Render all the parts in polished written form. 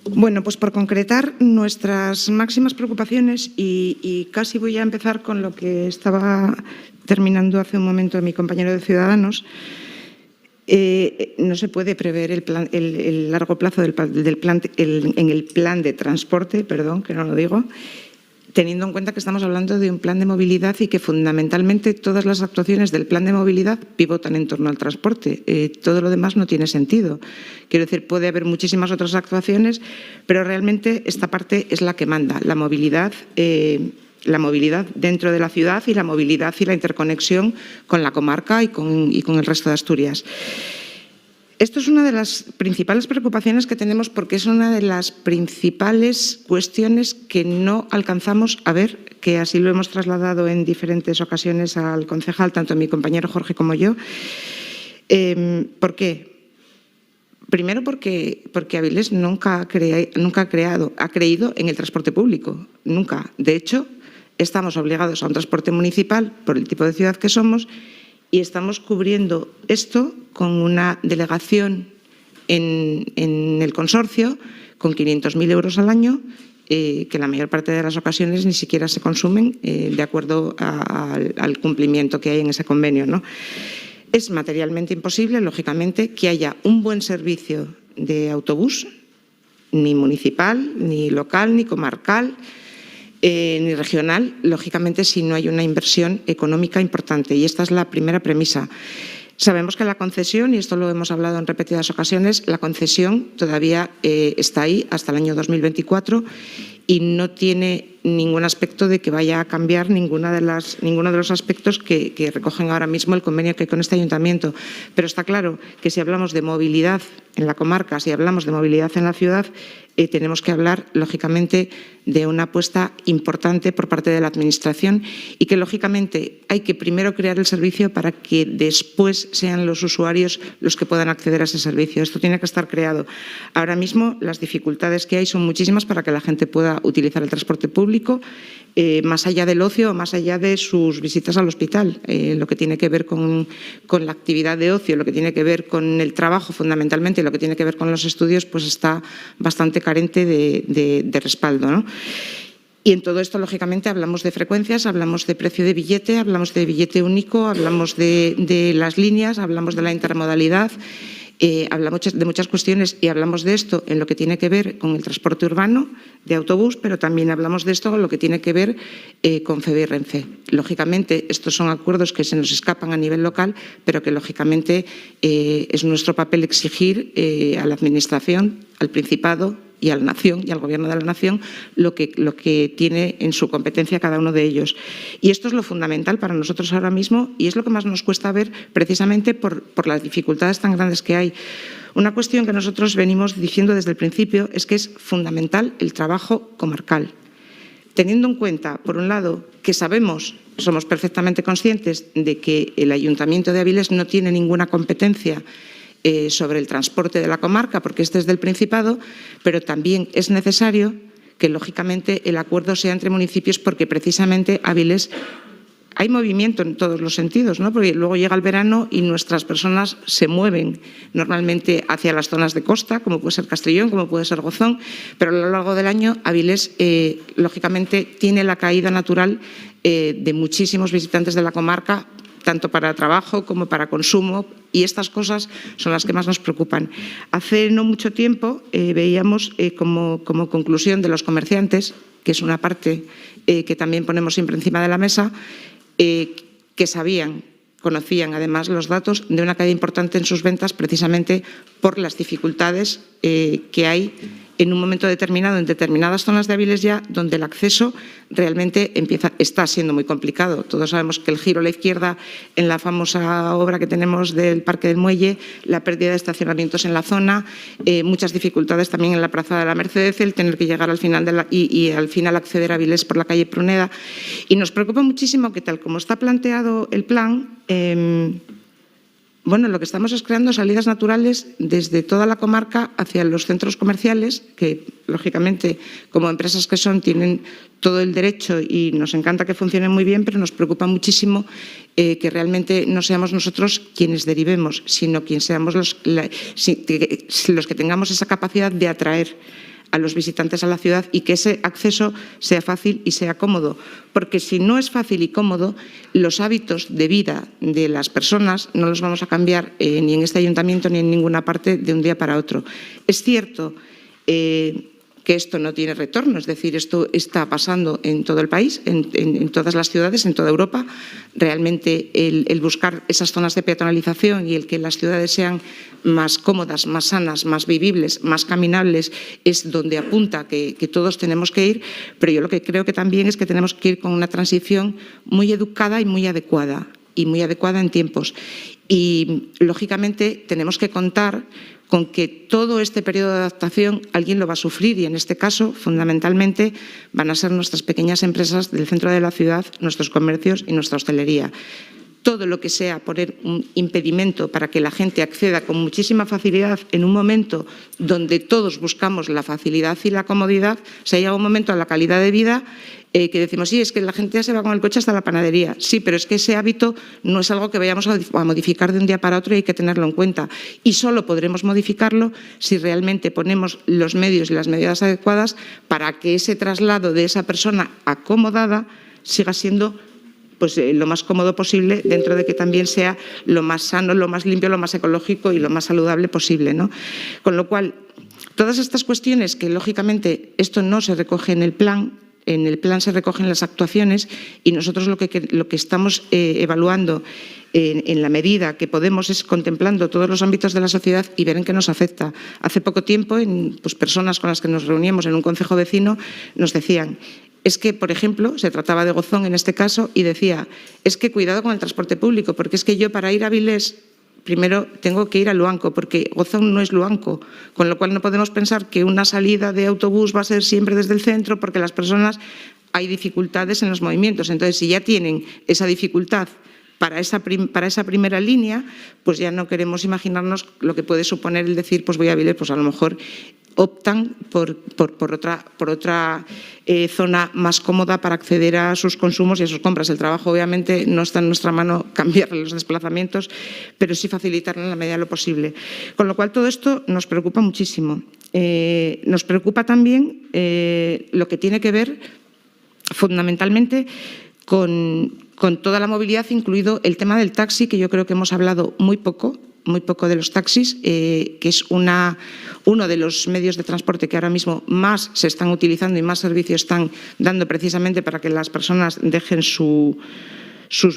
Bueno, pues por concretar nuestras máximas preocupaciones y casi voy a empezar con lo que estaba terminando hace un momento mi compañero de Ciudadanos. No se puede prever el largo plazo en el plan de transporte, perdón, que no lo digo, teniendo en cuenta que estamos hablando de un plan de movilidad y que fundamentalmente todas las actuaciones del plan de movilidad pivotan en torno al transporte. Todo lo demás no tiene sentido. Quiero decir, puede haber muchísimas otras actuaciones, pero realmente esta parte es la que manda, la movilidad dentro de la ciudad y la movilidad y la interconexión con la comarca y con el resto de Asturias. Esto es una de las principales preocupaciones que tenemos porque es una de las principales cuestiones que no alcanzamos a ver, que así lo hemos trasladado en diferentes ocasiones al concejal, tanto mi compañero Jorge como yo. ¿Por qué? Primero porque Avilés nunca ha creído en el transporte público, nunca. De hecho, estamos obligados a un transporte municipal por el tipo de ciudad que somos y estamos cubriendo esto con una delegación en el consorcio con 500.000 euros al año, que la mayor parte de las ocasiones ni siquiera se consumen de acuerdo al cumplimiento que hay en ese convenio, ¿no? Es materialmente imposible, lógicamente, que haya un buen servicio de autobús, ni municipal, ni local, ni comarcal, ni regional, lógicamente, si no hay una inversión económica importante. Y esta es la primera premisa. Sabemos que la concesión, y esto lo hemos hablado en repetidas ocasiones, la concesión todavía está ahí hasta el año 2024 y no tiene ningún aspecto de que vaya a cambiar ninguno de los aspectos que recogen ahora mismo el convenio que hay con este ayuntamiento. Pero está claro que si hablamos de movilidad en la comarca, si hablamos de movilidad en la ciudad, tenemos que hablar, lógicamente, de una apuesta importante por parte de la Administración y que, lógicamente, hay que primero crear el servicio para que después sean los usuarios los que puedan acceder a ese servicio. Esto tiene que estar creado. Ahora mismo, las dificultades que hay son muchísimas para que la gente pueda utilizar el transporte público, más allá del ocio, más allá de sus visitas al hospital, lo que tiene que ver con la actividad de ocio, lo que tiene que ver con el trabajo fundamentalmente, lo que tiene que ver con los estudios, pues está bastante carente de respaldo, ¿no? Y en todo esto, lógicamente, hablamos de frecuencias, hablamos de precio de billete, hablamos de billete único, hablamos de las líneas, hablamos de la intermodalidad. Hablamos de muchas cuestiones y hablamos de esto en lo que tiene que ver con el transporte urbano de autobús, pero también hablamos de esto en lo que tiene que ver con FEVE y Renfe. Lógicamente, estos son acuerdos que se nos escapan a nivel local, pero que lógicamente es nuestro papel exigir a la Administración, al Principado y a la Nación y al Gobierno de la Nación lo que tiene en su competencia cada uno de ellos. Y esto es lo fundamental para nosotros ahora mismo y es lo que más nos cuesta ver precisamente por las dificultades tan grandes que hay. Una cuestión que nosotros venimos diciendo desde el principio es que es fundamental el trabajo comarcal. Teniendo en cuenta, por un lado, que somos perfectamente conscientes de que el Ayuntamiento de Avilés no tiene ninguna competencia sobre el transporte de la comarca, porque este es del Principado, pero también es necesario que, lógicamente, el acuerdo sea entre municipios porque, precisamente, Avilés hay movimiento en todos los sentidos, ¿no? Porque luego llega el verano y nuestras personas se mueven normalmente hacia las zonas de costa, como puede ser Castellón, como puede ser Gozón, pero a lo largo del año Avilés, lógicamente, tiene la caída natural de muchísimos visitantes de la comarca, tanto para trabajo como para consumo, y estas cosas son las que más nos preocupan. Hace no mucho tiempo veíamos como conclusión de los comerciantes, que es una parte que también ponemos siempre encima de la mesa, que conocían además los datos de una caída importante en sus ventas precisamente por las dificultades que hay en un momento determinado en determinadas zonas de Avilés ya donde el acceso realmente está siendo muy complicado. Todos sabemos que el giro a la izquierda en la famosa obra que tenemos del Parque del Muelle, la pérdida de estacionamientos en la zona, muchas dificultades también en la Plaza de la Merced, el tener que llegar al final y al final acceder a Avilés por la calle Pruneda. Y nos preocupa muchísimo que tal como está planteado el plan, Bueno, lo que estamos es creando salidas naturales desde toda la comarca hacia los centros comerciales, que lógicamente, como empresas que son, tienen todo el derecho y nos encanta que funcionen muy bien, pero nos preocupa muchísimo que realmente no seamos nosotros quienes derivemos, sino quienes seamos los que tengamos esa capacidad de atraer a los visitantes a la ciudad y que ese acceso sea fácil y sea cómodo. Porque si no es fácil y cómodo, los hábitos de vida de las personas no los vamos a cambiar ni en este ayuntamiento ni en ninguna parte de un día para otro. Es cierto que esto no tiene retorno, es decir, esto está pasando en todo el país, en todas las ciudades, en toda Europa. Realmente el buscar esas zonas de peatonalización y el que las ciudades sean más cómodas, más sanas, más vivibles, más caminables, es donde apunta que todos tenemos que ir, pero yo lo que creo que también es que tenemos que ir con una transición muy educada y muy adecuada en tiempos. Y, lógicamente, tenemos que contar con que todo este periodo de adaptación alguien lo va a sufrir y, en este caso, fundamentalmente, van a ser nuestras pequeñas empresas del centro de la ciudad, nuestros comercios y nuestra hostelería. Todo lo que sea poner un impedimento para que la gente acceda con muchísima facilidad en un momento donde todos buscamos la facilidad y la comodidad, se llega un momento a la calidad de vida que decimos, sí, es que la gente ya se va con el coche hasta la panadería. Sí, pero es que ese hábito no es algo que vayamos a modificar de un día para otro y hay que tenerlo en cuenta. Y solo podremos modificarlo si realmente ponemos los medios y las medidas adecuadas para que ese traslado de esa persona acomodada siga siendo lo más cómodo posible, dentro de que también sea lo más sano, lo más limpio, lo más ecológico y lo más saludable posible, ¿no? Con lo cual, todas estas cuestiones que, lógicamente, esto no se recoge en el plan se recogen las actuaciones y nosotros lo que estamos evaluando en la medida que podemos es contemplando todos los ámbitos de la sociedad y ver en qué nos afecta. Hace poco tiempo, personas con las que nos reuníamos en un concejo vecino nos decían, es que, por ejemplo, se trataba de Gozón en este caso y decía, es que cuidado con el transporte público, porque es que yo para ir a Avilés primero tengo que ir a Luanco, porque Gozón no es Luanco, con lo cual no podemos pensar que una salida de autobús va a ser siempre desde el centro, porque las personas hay dificultades en los movimientos. Entonces, si ya tienen esa dificultad para esa primera línea, pues ya no queremos imaginarnos lo que puede suponer el decir, pues voy a Avilés, pues a lo mejor optan por otra zona más cómoda para acceder a sus consumos y a sus compras. El trabajo, obviamente, no está en nuestra mano cambiarle los desplazamientos, pero sí facilitarlo en la medida de lo posible. Con lo cual, todo esto nos preocupa muchísimo. Nos preocupa también lo que tiene que ver, fundamentalmente, con toda la movilidad, incluido el tema del taxi, que yo creo que hemos hablado muy poco de los taxis, que es uno de los medios de transporte que ahora mismo más se están utilizando y más servicios están dando precisamente para que las personas dejen sus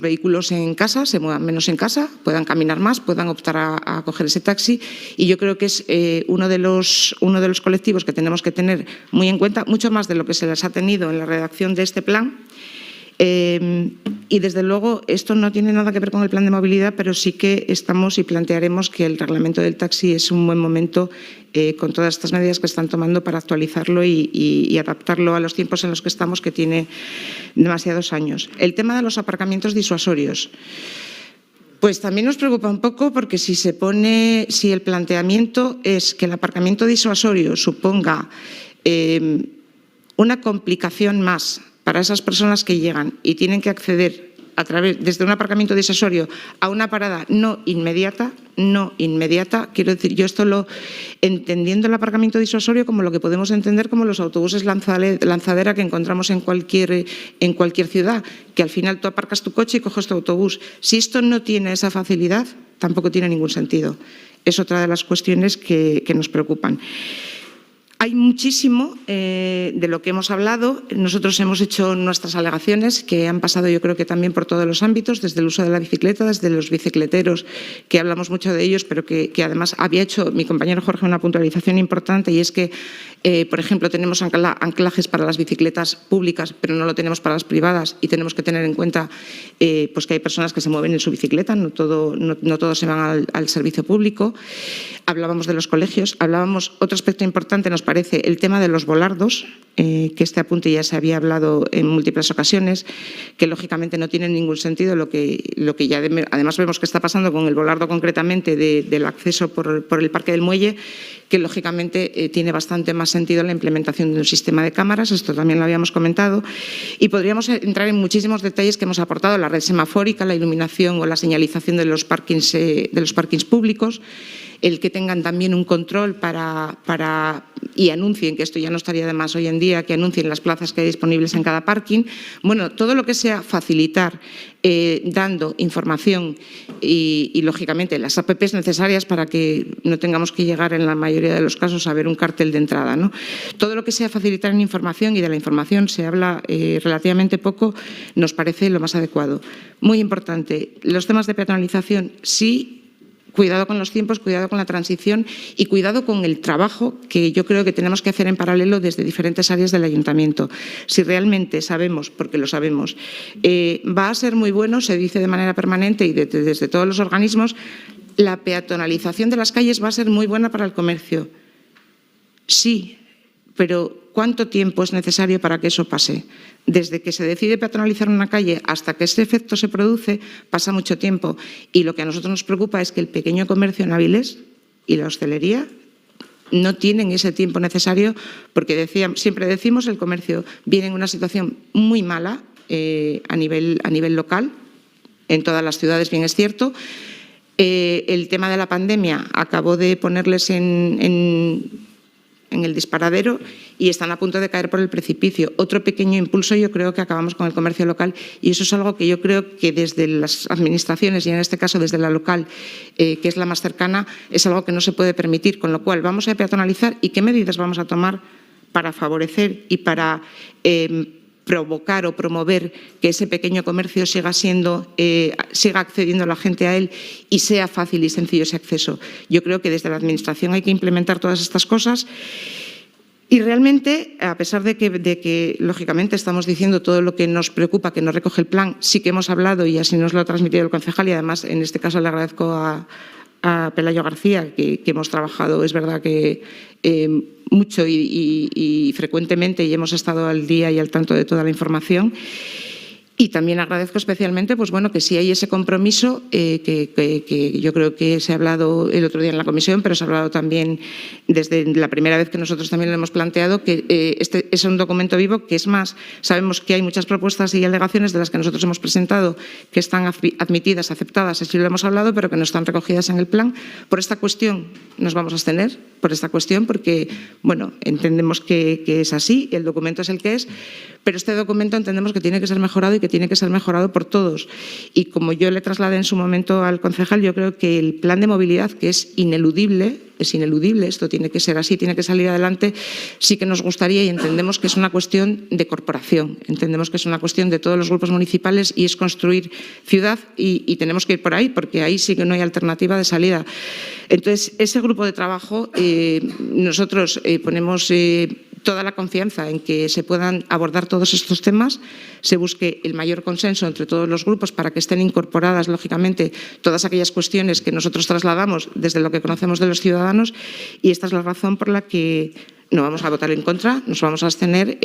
vehículos en casa, se muevan menos en casa, puedan caminar más, puedan optar a coger ese taxi. Y yo creo que es uno de los colectivos que tenemos que tener muy en cuenta, mucho más de lo que se les ha tenido en la redacción de este plan. Y, desde luego, esto no tiene nada que ver con el plan de movilidad, pero sí que estamos y plantearemos que el reglamento del taxi es un buen momento con todas estas medidas que están tomando para actualizarlo y adaptarlo a los tiempos en los que estamos, que tiene demasiados años. El tema de los aparcamientos disuasorios. Pues también nos preocupa un poco porque si el planteamiento es que el aparcamiento disuasorio suponga una complicación más para esas personas que llegan y tienen que acceder desde un aparcamiento disuasorio a una parada no inmediata, quiero decir, yo esto entendiendo el aparcamiento disuasorio como lo que podemos entender como los autobuses lanzadera que encontramos en cualquier ciudad, que al final tú aparcas tu coche y coges tu autobús. Si esto no tiene esa facilidad, tampoco tiene ningún sentido. Es otra de las cuestiones que nos preocupan. Hay muchísimo de lo que hemos hablado. Nosotros hemos hecho nuestras alegaciones que han pasado, yo creo que también por todos los ámbitos, desde el uso de la bicicleta, desde los bicicleteros, que hablamos mucho de ellos, pero que además había hecho mi compañero Jorge una puntualización importante, y es que, por ejemplo, tenemos anclajes para las bicicletas públicas, pero no lo tenemos para las privadas, y tenemos que tener en cuenta pues que hay personas que se mueven en su bicicleta, no todos se van al servicio público. Hablábamos de los colegios, otro aspecto importante nos parece parece el tema de los volardos, que este apunte ya se había hablado en múltiples ocasiones, que lógicamente no tiene ningún sentido lo que ya además vemos que está pasando con el volardo concretamente del acceso por el Parque del Muelle, que lógicamente tiene bastante más sentido la implementación de un sistema de cámaras, esto también lo habíamos comentado, y podríamos entrar en muchísimos detalles que hemos aportado, la red semafórica, la iluminación o la señalización de los parkings públicos, el que tengan también un control y anuncien, que esto ya no estaría de más hoy en día, que anuncien las plazas que hay disponibles en cada parking. Bueno, todo lo que sea facilitar, dando información y, lógicamente, las APPs necesarias para que no tengamos que llegar en la mayoría de los casos a ver un cartel de entrada, ¿no? Todo lo que sea facilitar en información, y de la información se habla relativamente poco, nos parece lo más adecuado. Muy importante, los temas de peatonalización, sí. Cuidado con los tiempos, cuidado con la transición y cuidado con el trabajo que yo creo que tenemos que hacer en paralelo desde diferentes áreas del Ayuntamiento. Si realmente sabemos, porque lo sabemos, va a ser muy bueno, se dice de manera permanente y desde todos los organismos, la peatonalización de las calles va a ser muy buena para el comercio. Sí, pero ¿cuánto tiempo es necesario para que eso pase? Desde que se decide peatonalizar una calle hasta que ese efecto se produce, pasa mucho tiempo. Y lo que a nosotros nos preocupa es que el pequeño comercio en Avilés y la hostelería no tienen ese tiempo necesario, porque siempre decimos el comercio viene en una situación muy mala a nivel local, en todas las ciudades, bien es cierto. El tema de la pandemia acabó de ponerles en el disparadero y están a punto de caer por el precipicio. Otro pequeño impulso, yo creo que acabamos con el comercio local, y eso es algo que yo creo que desde las administraciones, y en este caso desde la local, que es la más cercana, es algo que no se puede permitir, con lo cual vamos a peatonalizar. ¿Y qué medidas vamos a tomar para favorecer y para provocar o promover que ese pequeño comercio siga accediendo la gente a él y sea fácil y sencillo ese acceso? Yo creo que desde la Administración hay que implementar todas estas cosas. Y realmente, a pesar de que lógicamente estamos diciendo todo lo que nos preocupa, que nos recoge el plan, sí que hemos hablado y así nos lo ha transmitido el concejal, y además en este caso le agradezco a Pelayo García, que hemos trabajado, es verdad que mucho y frecuentemente, y hemos estado al día y al tanto de toda la información. Y también agradezco especialmente que sí hay ese compromiso, que yo creo que se ha hablado el otro día en la comisión, pero se ha hablado también desde la primera vez que nosotros también lo hemos planteado, que este es un documento vivo, que es más, sabemos que hay muchas propuestas y alegaciones de las que nosotros hemos presentado que están admitidas, aceptadas, así lo hemos hablado, pero que no están recogidas en el plan. Por esta cuestión nos vamos a abstener, porque entendemos que es así, el documento es el que es, pero este documento entendemos que tiene que ser mejorado y que tiene que ser mejorado por todos. Y como yo le trasladé en su momento al concejal, yo creo que el plan de movilidad, que es ineludible, esto tiene que ser así, tiene que salir adelante, sí que nos gustaría, y entendemos que es una cuestión de corporación, entendemos que es una cuestión de todos los grupos municipales y es construir ciudad y tenemos que ir por ahí, porque ahí sí que no hay alternativa de salida. Entonces, ese grupo de trabajo, nosotros ponemos toda la confianza en que se puedan abordar todos estos temas, se busque el mayor consenso entre todos los grupos para que estén incorporadas, lógicamente, todas aquellas cuestiones que nosotros trasladamos desde lo que conocemos de los ciudadanos, y esta es la razón por la que no vamos a votar en contra, nos vamos a abstener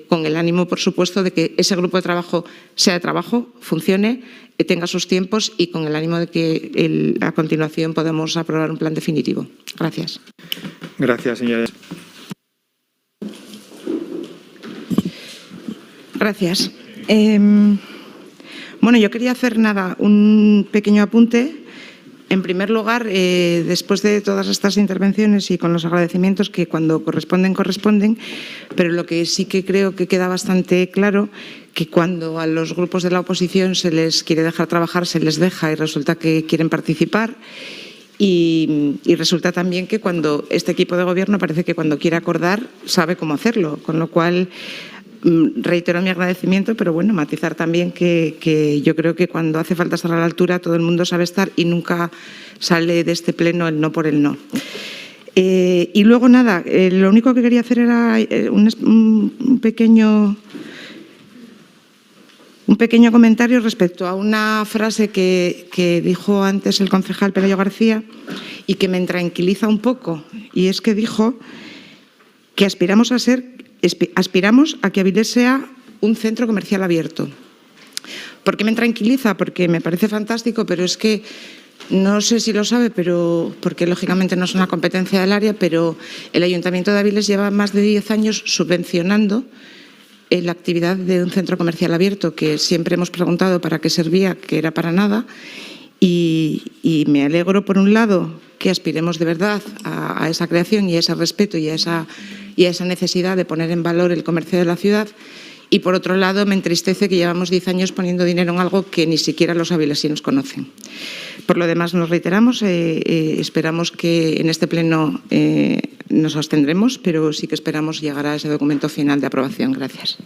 con el ánimo, por supuesto, de que ese grupo de trabajo sea de trabajo, funcione, tenga sus tiempos y con el ánimo de que a continuación podamos aprobar un plan definitivo. Gracias. Gracias, señores. Gracias. Yo quería hacer un pequeño apunte. En primer lugar, después de todas estas intervenciones y con los agradecimientos que cuando corresponden, pero lo que sí que creo que queda bastante claro, que cuando a los grupos de la oposición se les quiere dejar trabajar, se les deja y resulta que quieren participar. Y resulta también que cuando este equipo de gobierno parece que cuando quiere acordar sabe cómo hacerlo, con lo cual reitero mi agradecimiento, pero matizar también que yo creo que cuando hace falta estar a la altura todo el mundo sabe estar y nunca sale de este pleno el no por el no. Y luego lo único que quería hacer era un pequeño comentario respecto a una frase que dijo antes el concejal Pelayo García y que me tranquiliza un poco, y es que dijo que aspiramos a que Avilés sea un centro comercial abierto. ¿Por qué me tranquiliza? Porque me parece fantástico, pero es que no sé si lo sabe, pero porque lógicamente no es una competencia del área, pero el Ayuntamiento de Avilés lleva más de 10 años subvencionando la actividad de un centro comercial abierto, que siempre hemos preguntado para qué servía, que era para nada. Y me alegro, por un lado, que aspiremos de verdad a esa creación y a ese respeto y a esa necesidad de poner en valor el comercio de la ciudad. Y, por otro lado, me entristece que llevamos 10 años poniendo dinero en algo que ni siquiera los avilesinos conocen. Por lo demás, nos reiteramos. Esperamos que en este pleno nos abstendremos, pero sí que esperamos llegar a ese documento final de aprobación. Gracias.